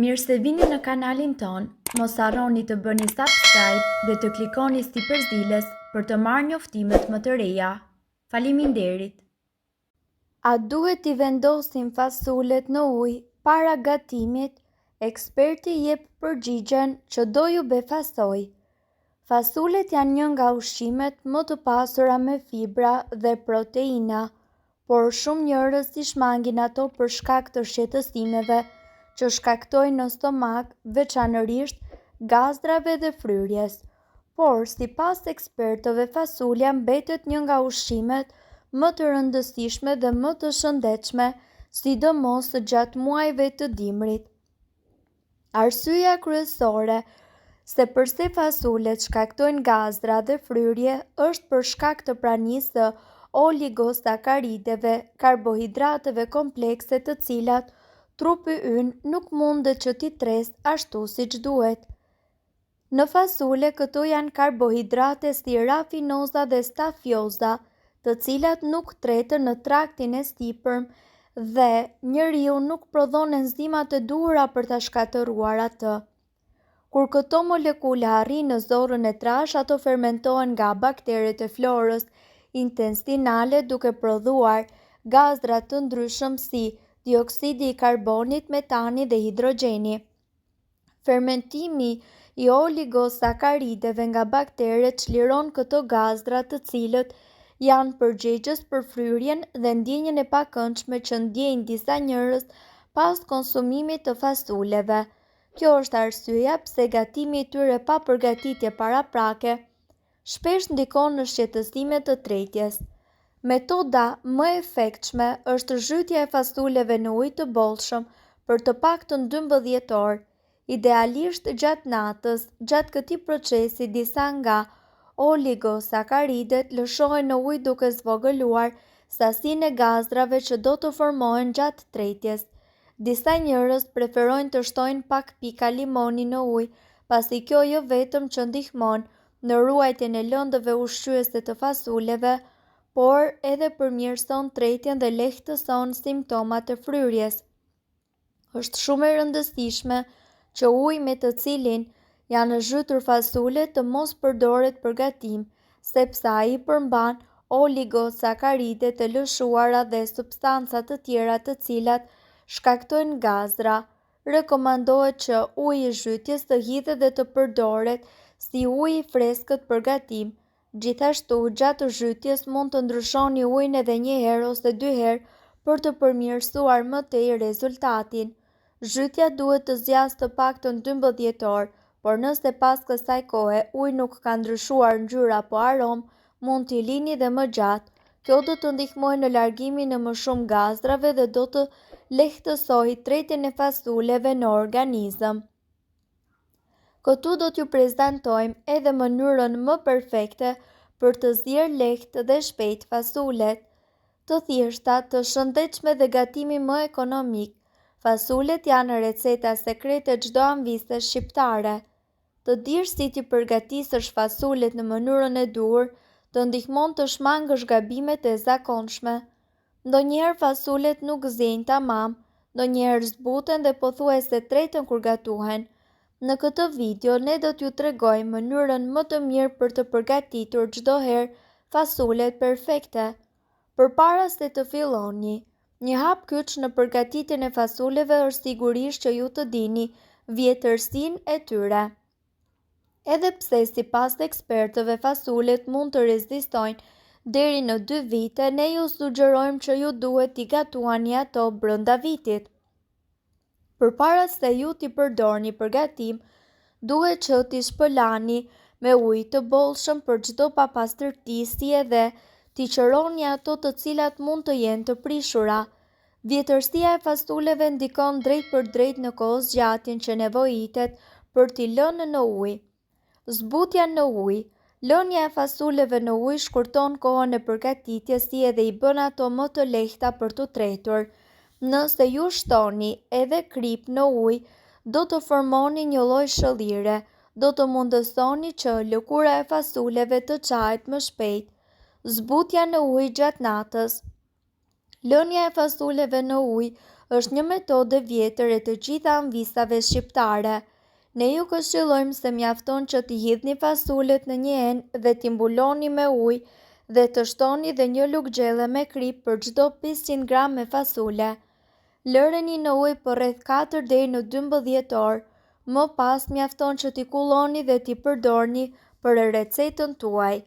Mirë se vini në kanalin ton, mos harroni të bëni subscribe dhe të klikoni si përzieles për të marrë njoftimet më të reja. Faleminderit! A duhet i vendosim fasulet në ujë para gatimit? Eksperti jep përgjigjen që do ju befasoj. Fasulet janë një nga ushqimet më të pasura me fibra dhe proteina, por shumë njerëz i shmangin ato për shkak të shqetësimeve që shkaktojnë në stomak, veçanërisht gazdrave dhe fryrjes. Por, sipas ekspertëve, fasulja mbetet një nga ushqimet më të rëndësishme dhe më të shëndetshme, sidomos gjatë muajve të dimrit. Arsyeja kryesore se pse fasulet shkaktojnë gazra dhe fryrje është për shkak të pranisë së oligosakarideve, karbohidrateve komplekse të cilat trupi ynë nuk mundet që t'i tresë ashtu siç duhet. Në fasule këto janë karbohidrate si rafinoza dhe stafioza, të cilat nuk tretën në traktin e sipërm dhe njeriu nuk prodhon enzimat e duhura për ta shkatëruar atë. Kur këto molekule arrin në zorrën e trash, ato fermentohen nga bakteret e florës intestinale duke prodhuar gazra të ndryshëm si dioksidi i karbonit, metani dhe hidrogjeni. Fermentimi i oligosakarideve nga bakteret çliron këto gazra, të cilët janë përgjegjës për fryrjen dhe ndjenjen e pakëndshme që ndjejnë disa njerëz pas konsumimit të fasuleve. Kjo është arsyeja pse gatimi i tyre pa përgatitje paraprake shpesh ndikon në shqetësime të tretjes. Metoda më e efektshme është zhytja e fasuleve në ujë të bollshëm për të paktën 12 orë. Idealisht gjatë natës. Gjatë këtij procesi disa nga oligosakaridet lëshohen në ujë duke zvogëluar sasinë e gazrave që do të formohen gjatë tretjes. Disa njerëz preferojnë të shtojnë pak pika limoni në ujë, pasi kjo jo vetëm që ndihmon në ruajtjen e lëndëve ushqyese të fasuleve, por edhe përmirëson tretjen dhe lehtëson simptomat e fryrjes. Është shumë e rëndësishme që uji me të cilin janë zhytur fasulet të mos përdoret për gatim, sepse ai përmban oligosakaridet e lëshuara dhe substanca të tjera të cilat shkaktojnë gazra. Rekomandohet që uji i zhytjes të hidhet dhe të përdoret si uji i freskët për gatim. Gjithashtu, gjatë zhytjes mund të ndryshoni ujin edhe 1 herë ose 2 herë për të përmirësuar më tej rezultatin. Zhytja duhet të zgjasë të paktën 12 orë, por nëse pas kësaj kohe uji nuk ka ndryshuar ngjyrë apo aromë, mund t'i lini dhe më gjatë. Kjo do të ndihmojë në largimin e më shumë gazrave dhe do të lehtësojë tretjen e fasuleve në organizëm. Këtu do t'ju prezantojmë edhe mënyrën më perfekte për të zier lehtë dhe shpejt fasulet. Të thjeshta, të shëndetshme dhe gatimi më ekonomik. Fasulet janë receta sekrete çdo anvise shqiptare. Të dish si t'i përgatisësh fasulet në mënyrën e duhur të ndihmon të shmangësh gabimet e zakonshme. Ndonjëherë fasulet nuk ziejnë tamam, ndonjëherë zbuten dhe pothuajse tretën kur gatuhen. Në këtë video ne do t'ju tregojmë mënyrën më të mirë për të përgatitur çdo herë fasulet perfekte. Përpara se të filloni, një hap kyç në përgatitjen e fasuleve është sigurisht që ju të dini vjetërsinë e tyre. Edhe pse sipas ekspertëve fasulet mund të rezistojnë deri në 2 vite, ne ju sugjerojmë që ju duhet t'i gatuani ato brenda vitit. Përpara se ju t'i përdorni për gatim, duhet që t'i shpëlani me ujë të bollshëm për çdo papastërti, si edhe t'i qëroni ato të cilat mund të jenë të prishura. Vjetërsia e fasuleve ndikon drejt për drejt në kohëzgjatjen që nevojitet për t'i lënë në ujë. Zbutja në ujë. Lënia e fasuleve në ujë shkurton kohën e përgatitjes, si edhe i bën ato më të lehta për t'u tretur. Nëse ju shtoni edhe krip në ujë, do të formoni një lloj shëllire, do të mundësoni që lëkura e fasuleve të çahet më shpejt. Zbutja në ujë gjatë natës. Lënia e fasuleve në ujë është një metodë vjetër e të gjitha anvisave shqiptare. Ne ju këshillojmë se mjafton që t'i hidhni fasulet në një enë dhe t'i mbuloni me ujë dhe të shtoni dhe një lugë gjelle me krip për çdo 500 gram me fasule. Lëreni në ujë për rreth 4 deri në 12 orë. Më pas mjafton që t'i kulloni dhe t'i përdorni për recetën tuaj.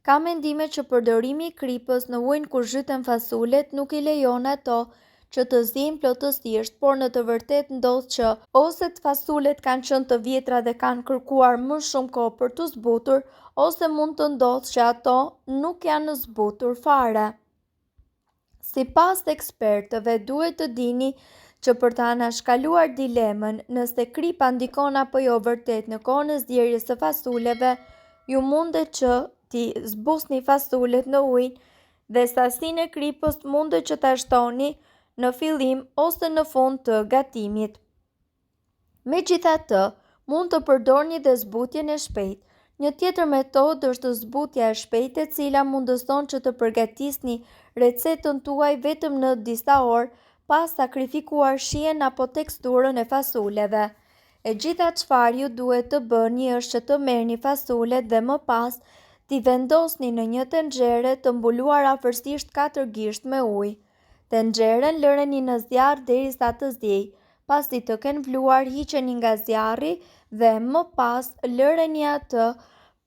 Ka mendime që përdorimi i kripës në ujin kur zhyten fasulet nuk i lejon ato që të ziejnë plotësisht, por në të vërtetë ndodh që ose të fasulet kanë qenë të vjetra dhe kanë kërkuar më shumë kohë për të zbutur, ose mund të ndodhë që ato nuk janë zbutur fare. Sipas ekspertëve, duhet të dini që për të anashkaluar dilemën nëse kripa ndikon apo jo vërtet në kohën e zgjerrjes së fasuleve, ju mundet që t'i zbusni fasulet në ujë dhe sasinë e kripës mundet që ta shtoni në fillim ose në fund të gatimit. Megjithatë, mund të përdorni dhe zbutjen e shpejtë. Një tjetër metodë është zbutja e shpejtë, e cila mundëson që të përgatisni recetën tuaj vetëm në disa orë pas sakrifikuar shijen apo teksturën e fasuleve. E gjitha çfarë ju duhet të bëni është që të merrni fasulet dhe më pas t'i vendosni në një tenxhere të mbuluar afërsisht 4 gisht me ujë. Tenxheren lëreni në zjarr derisa të ziejë. Pasi të kenë vluar, hiqeni nga zjarri dhe më pas lëreni atë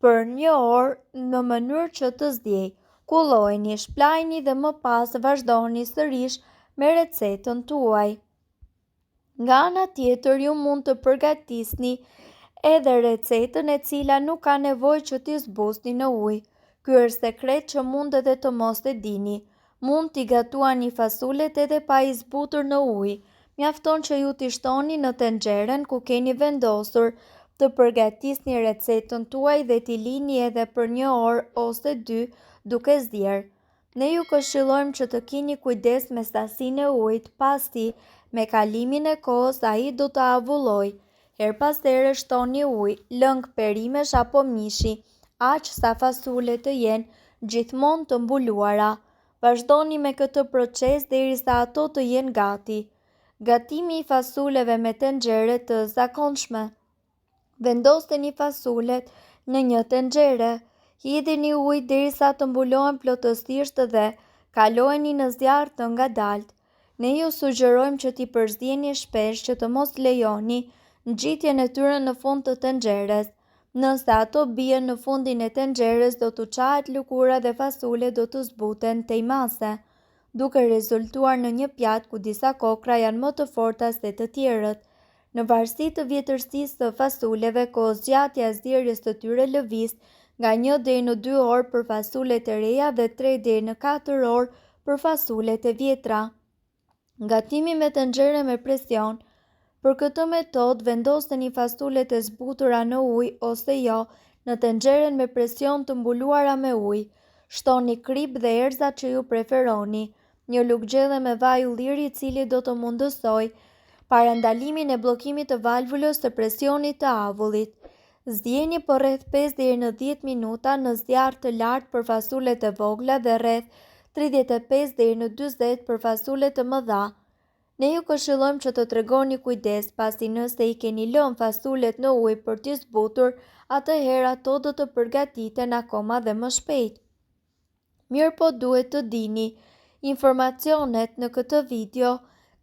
për 1 orë në mënyrë që të ziejë. Kullojeni, shplajni dhe më pas vazhdoni sërish me recetën tuaj. Nga ana tjetër, ju mund të përgatisni edhe recetën e cila nuk ka nevojë që t'i zbusni në ujë. Ky është sekret që mund edhe të mos e dini. Mund t'i gatuani fasulet edhe pa i zbutur në ujë. Mjafton që ju t'i shtoni në tenxheren ku keni vendosur, të përgatisni recetën tuaj dhe t'i lini edhe për 1 orë ose 2 duke zier. Ne ju këshillojmë që të keni kujdes me sasinë e ujit, pasi me kalimin e kohës ai do të avullojë. Her pas here shtoni ujë, lëng, perimesh apo mishi, aq sa fasulet të jenë gjithmonë të mbuluara. Vazhdoni me këtë proces derisa ato të jenë gati. Gatimi i fasuleve me tenxhere të zakonshme. Vendosni fasulet në një tenxhere, hidhini ujë derisa të mbulohen plotësisht dhe kalojeni në zjarr të ngadalt. Ne ju sugjerojmë që t'i përzieni shpesh që të mos lejoni nxitjen e tyre në fund të tenxheres. Nëse ato bien në fundin e tenxheres, do t'u çahet lëkura dhe fasulet do të zbuten tej mase, duke rezultuar në një pjatë ku disa kokra janë më të forta se të tjerët. Në varësi të vjetërsisë së fasuleve, kohëzgjatja e zgjerrjes së tyre lëviz nga 1 deri në 2 orë për fasulet e reja dhe 3 deri në 4 orë për fasulet e vjetra. Gatimi me tenxhere me presion. Për këtë metodë vendosni fasulet e zbutura në ujë ose jo në tenxheren me presion të mbuluara me ujë. Shtoni krip dhe erëza që ju preferoni. Një lugë gjelle me vaj ulliri i cili do të mundësoj parandalimin e bllokimit të valvulës të presionit të avullit. Zgjeni për rreth 5 deri në 10 minuta në zjarr të lartë për fasulet e vogla dhe rreth 35 deri në 40 për fasulet të mëdha. Ne ju këshillojmë që të tregoni kujdes, pasi nëse i keni lënë fasulet në ujë për t'i zbutur, atëherë ato do të përgatiten akoma dhe më shpejt. Mirë po duhet të dini, informacionet në këtë video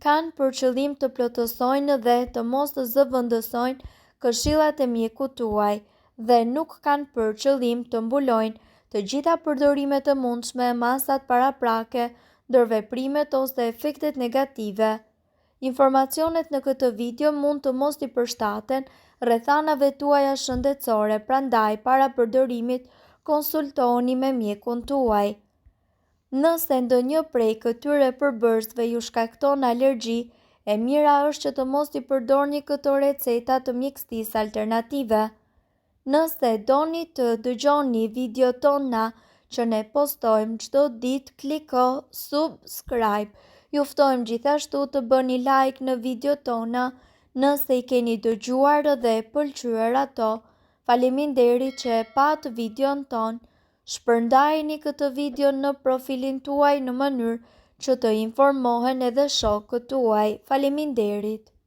kanë për qëllim të plotësojnë dhe të mos të zëvendësojnë këshillat e mjekut tuaj dhe nuk kanë për qëllim të mbulojnë të gjitha përdorimet e mundshme, masat paraprake, ndërveprimet ose efektet negative. Informacionet në këtë video mund të mos t'i përshtaten rrethanave tuaja shëndetësore, prandaj para përdorimit konsultoni me mjekun tuaj. Nëse ndonjë prej këtyre përbërësve ju shkakton alergji, e mira është që të mos t'i përdorni këto receta të mjekësisë alternative. Nëse doni të dëgjoni video tona që ne postojmë çdo ditë, kliko subscribe. Ju ftojmë gjithashtu të bëni like në video tona nëse i keni dëgjuar dhe pëlqyer ato. Faleminderit që e pat videon ton. Shpërndajeni këtë video në profilin tuaj në mënyrë që të informohen edhe shokët tuaj. Faleminderit!